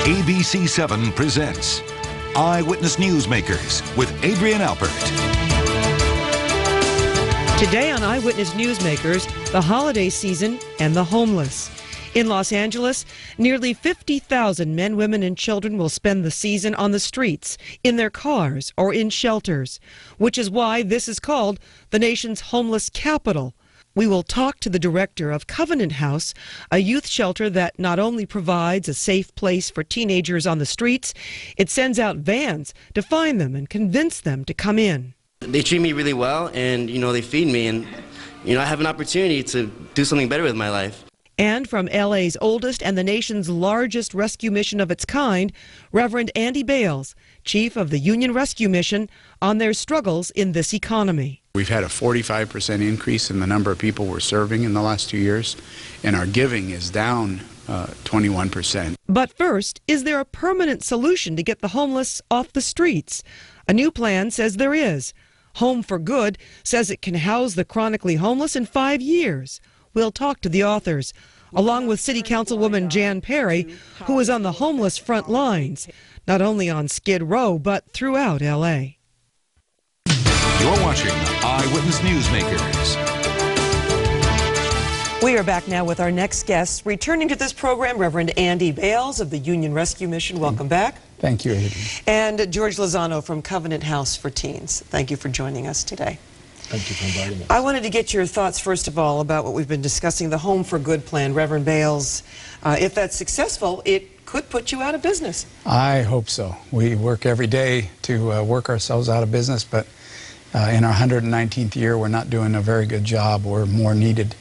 ABC7 presents Eyewitness Newsmakers with Adrian Alpert. Today on Eyewitness Newsmakers, the holiday season and the homeless. In Los Angeles, nearly 50,000 men, women, and children will spend the season on the streets, in their cars, or in shelters, which is why this is called the nation's homeless capital. We will talk to the director of Covenant House, a youth shelter that not only provides a safe place for teenagers on the streets, it sends out vans to find them and convince them to come in. They treat me really well, and they feed me, and I have an opportunity to do something better with my life. And from LA's oldest and the nation's largest rescue mission of its kind, Reverend Andy Bales, chief of the Union Rescue Mission, on their struggles in this economy. We've had a 45% increase in the number of people we're serving in the last 2 years, and our giving is down 21%. But first, is there a permanent solution to get the homeless off the streets? A new plan says there is. Home for Good says it can house the chronically homeless in 5 years. We'll talk to the authors, along with City Councilwoman Jan Perry, who is on the homeless front lines, not only on Skid Row, but throughout L.A. You're watching Eyewitness Newsmakers. We are back now with our next guest. Returning to this program, Reverend Andy Bales of the Union Rescue Mission. Welcome back. Thank you, Adrian. And George Lozano from Covenant House for Teens. Thank you for joining us today. Thank you for inviting us. I wanted to get your thoughts, first of all, about what we've been discussing, the Home for Good plan. Reverend Bales, if that's successful, it could put you out of business. I hope so. We work every day to work ourselves out of business, but in our 119th year, we're not doing a very good job. We're more needed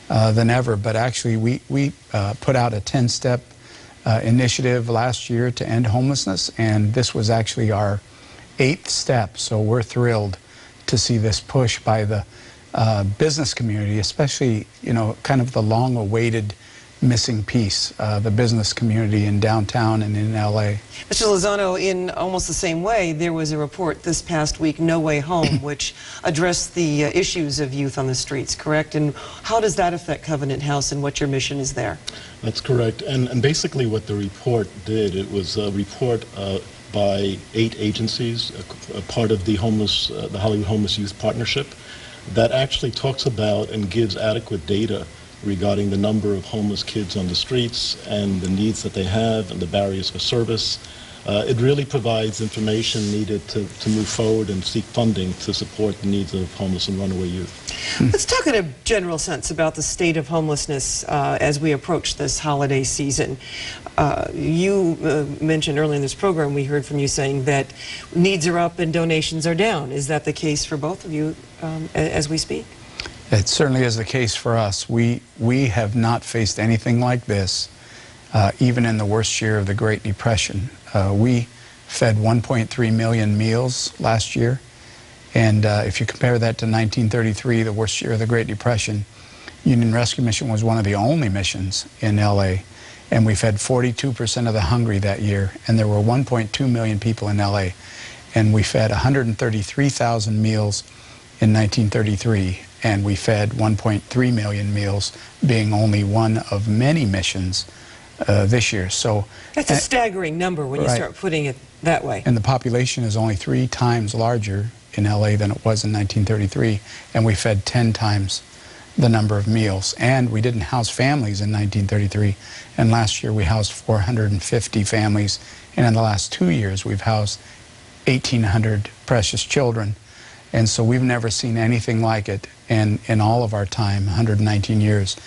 than ever. But actually, we put out a 10-step initiative last year to end homelessness, and this was actually our 8th step, so we're thrilled to see this push by the business community, especially, kind of the long-awaited missing piece, the business community in downtown and in L.A. Mr. Lozano, in almost the same way, there was a report this past week, No Way Home, which addressed the issues of youth on the streets, correct? And how does that affect Covenant House and what your mission is there? That's correct. And basically what the report did, it was a report by 8 agencies, a part of the Hollywood Homeless Youth Partnership, that actually talks about and gives adequate data regarding the number of homeless kids on the streets and the needs that they have and the barriers for service. It really provides information needed to move forward and seek funding to support the needs of homeless and runaway youth. Let's talk in a general sense about the state of homelessness as we approach this holiday season. You mentioned earlier in this program, we heard from you saying that needs are up and donations are down. Is that the case for both of you as we speak? It certainly is the case for us. We have not faced anything like this, even in the worst year of the Great Depression. We fed 1.3 million meals last year, and if you compare that to 1933, the worst year of the Great Depression, Union Rescue Mission was one of the only missions in LA, and we fed 42% of the hungry that year, and there were 1.2 million people in LA, and we fed 133,000 meals in 1933, and we fed 1.3 million meals, being only one of many missions this year. So that's a staggering number when you start putting it that way. And the population is only 3 times larger in LA than it was in 1933, and we fed 10 times the number of meals. And we didn't house families in 1933, and last year we housed 450 families, and in the last 2 years we've housed 1,800 precious children. And so we've never seen anything like it in all of our time, 119 years.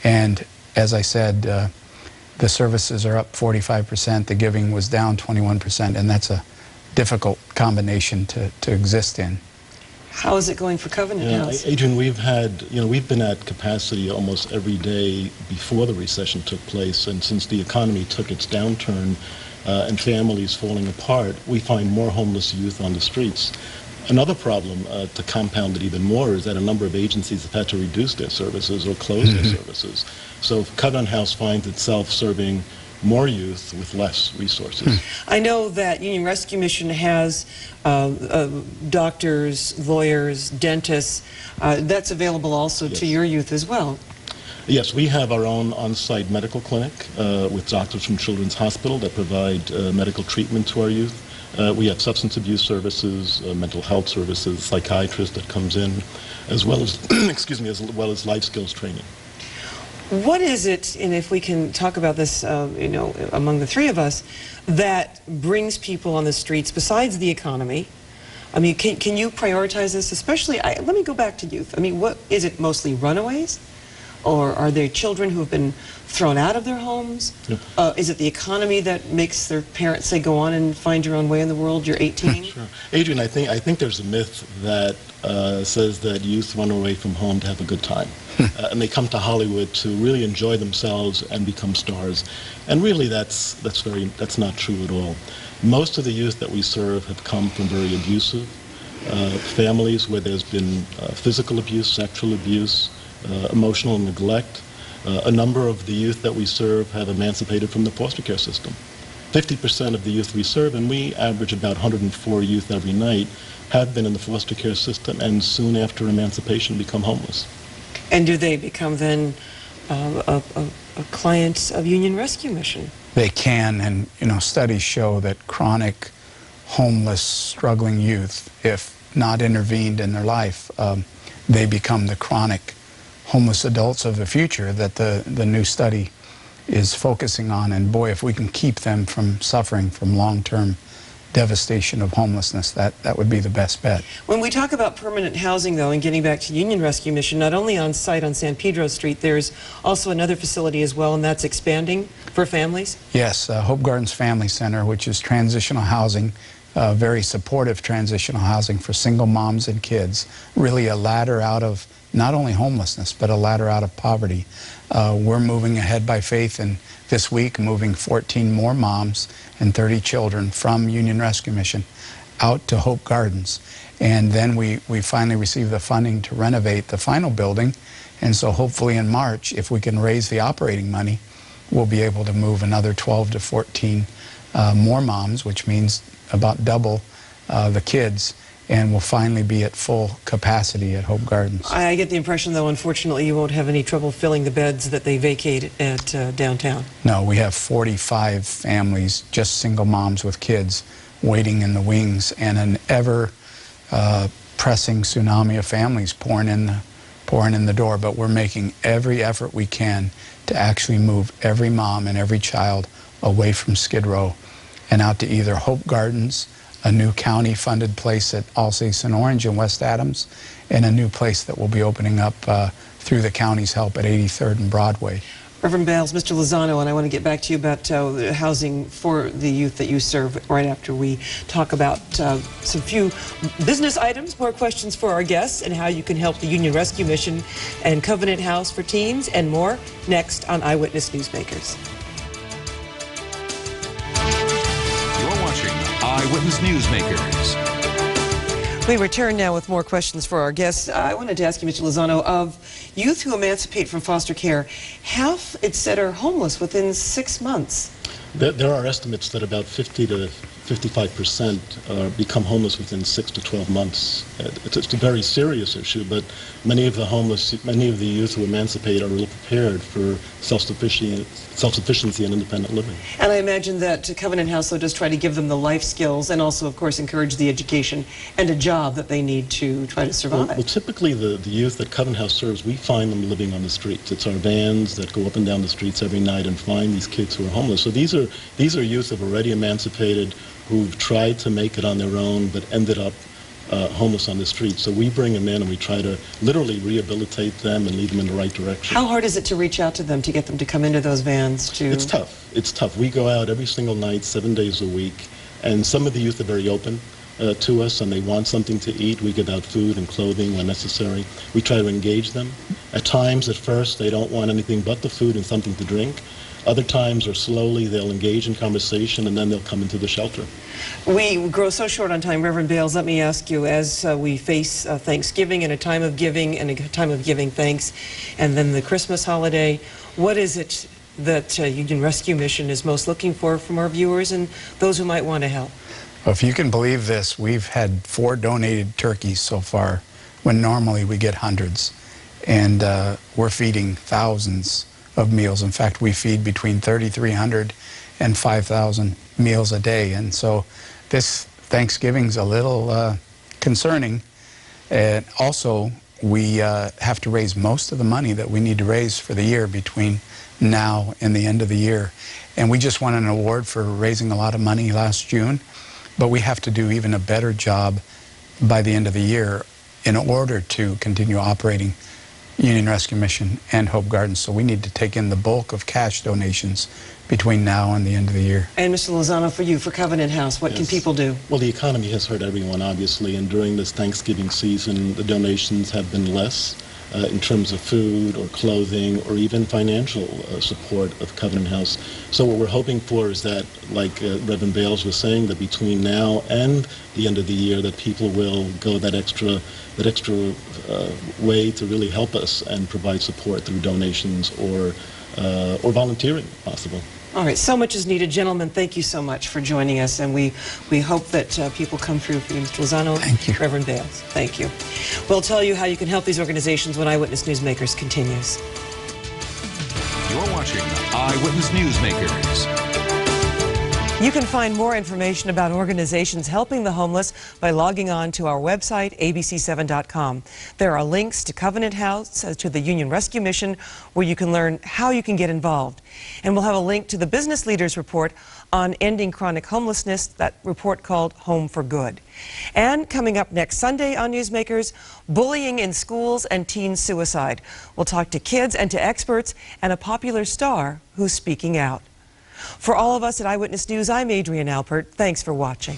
And as I said, the services are up 45%, the giving was down 21%, and that's a difficult combination to exist in. How is it going for Covenant House? Adrian, we've been at capacity almost every day before the recession took place, and since the economy took its downturn and families falling apart, we find more homeless youth on the streets. Another problem to compound it even more is that a number of agencies have had to reduce their services or close their services. So Covenant House finds itself serving more youth with less resources. I know that Union Rescue Mission has doctors, lawyers, dentists. That's available also to your youth as well. Yes, we have our own on-site medical clinic with doctors from Children's Hospital that provide medical treatment to our youth. We have substance abuse services, mental health services, psychiatrists that comes in, as well as, excuse me, as well as life skills training. What is it, and if we can talk about this, you know, among the three of us, that brings people on the streets besides the economy? I mean, can you prioritize this? Especially, let me go back to youth. I mean, what is it? Mostly runaways, or are there children who have been thrown out of their homes? Yeah. Is it the economy that makes their parents say, "Go on and find your own way in the world"? You're 18. Sure, Adrian. I think there's a myth that says that youth run away from home to have a good time. And they come to Hollywood to really enjoy themselves and become stars. And really that's not true at all. Most of the youth that we serve have come from very abusive families where there's been physical abuse, sexual abuse, emotional neglect. A number of the youth that we serve have emancipated from the foster care system. 50% of the youth we serve, and we average about 104 youth every night, have been in the foster care system and soon after emancipation become homeless. And do they become then a client of Union Rescue Mission? They can, and you know, studies show that chronic, homeless, struggling youth, if not intervened in their life, they become the chronic homeless adults of the future that the new study is focusing on. And boy, if we can keep them from suffering from long-term devastation of homelessness, that would be the best bet. When we talk about permanent housing, though, and getting back to Union Rescue Mission, not only on site on San Pedro Street, there's also another facility as well, and that's expanding for families? Yes, Hope Gardens Family Center, which is transitional housing, very supportive transitional housing for single moms and kids, really a ladder out of not only homelessness, but a ladder out of poverty. We're moving ahead by faith, and this week moving 14 more moms and 30 children from Union Rescue Mission out to Hope Gardens. And then we finally received the funding to renovate the final building, and so hopefully in March, if we can raise the operating money, we'll be able to move another 12 to 14 more moms, which means about double the kids, and we'll finally be at full capacity at Hope Gardens. I get the impression, though, unfortunately, you won't have any trouble filling the beds that they vacate at downtown. No, we have 45 families, just single moms with kids, waiting in the wings, and an ever pressing tsunami of families pouring in the door. But we're making every effort we can to actually move every mom and every child away from Skid Row and out to either Hope Gardens, a new county-funded place at Alsace and Orange in West Adams, and a new place that will be opening up through the county's help at 83rd and Broadway. Reverend Bales, Mr. Lozano, and I want to get back to you about housing for the youth that you serve right after we talk about some few business items, more questions for our guests, and how you can help the Union Rescue Mission and Covenant House for Teens, and more next on Eyewitness Newsmakers. You're watching Eyewitness Newsmakers. We return now with more questions for our guests. I wanted to ask you, Mr. Lozano, of youth who emancipate from foster care, half, it said, are homeless within 6 months. There are estimates that about 50 to 55% become homeless within 6 to 12 months. It's a very serious issue, but many of the youth who emancipate are really prepared for self-sufficiency and independent living. And I imagine that Covenant House, though, does try to give them the life skills and also, of course, encourage the education and a job that they need to try to survive. Well, typically the youth that Covenant House serves, we find them living on the streets. It's our vans that go up and down the streets every night and find these kids who are homeless. So these are youth who have already emancipated, who've tried to make it on their own but ended up homeless on the street. So we bring them in and we try to literally rehabilitate them and lead them in the right direction. How hard is it to reach out to them, to get them to come into those vans? It's tough. It's tough. We go out every single night, 7 days a week, and some of the youth are very open to us, and they want something to eat. We give out food and clothing when necessary. We try to engage them. At times, at first, they don't want anything but the food and something to drink. Other times, or slowly, they'll engage in conversation, and then they'll come into the shelter. We grow so short on time. Reverend Bales, let me ask you, as we face Thanksgiving and a time of giving and a time of giving thanks, and then the Christmas holiday, what is it that Union Rescue Mission is most looking for from our viewers and those who might want to help? Well, if you can believe this, we've had 4 donated turkeys so far, when normally we get hundreds. and we're feeding thousands of meals. In fact, we feed between 3,300 and 5,000 meals a day, and so this Thanksgiving's a little concerning. And also, we have to raise most of the money that we need to raise for the year between now and the end of the year. And we just won an award for raising a lot of money last June, but we have to do even a better job by the end of the year in order to continue operating Union Rescue Mission and Hope Gardens. So we need to take in the bulk of cash donations between now and the end of the year. And Mr. Lozano, for you, for Covenant House, what can people do? Well, the economy has hurt everyone, obviously, and during this Thanksgiving season, the donations have been less in terms of food or clothing or even financial support of Covenant House. So what we're hoping for is that, like Reverend Bales was saying, that between now and the end of the year, that people will go that extra way to really help us and provide support through donations or volunteering, if possible. All right, so much is needed. Gentlemen, thank you so much for joining us, and we hope that people come through for you. Mr. Lozano, thank you. Reverend Bales, thank you. We'll tell you how you can help these organizations when Eyewitness Newsmakers continues. You're watching Eyewitness Newsmakers. You can find more information about organizations helping the homeless by logging on to our website, abc7.com. There are links to Covenant House, to the Union Rescue Mission, where you can learn how you can get involved. And we'll have a link to the Business Leaders Report on ending chronic homelessness, that report called Home for Good. And coming up next Sunday on Newsmakers, bullying in schools and teen suicide. We'll talk to kids and to experts and a popular star who's speaking out. For all of us at Eyewitness News, I'm Adrienne Alpert. Thanks for watching.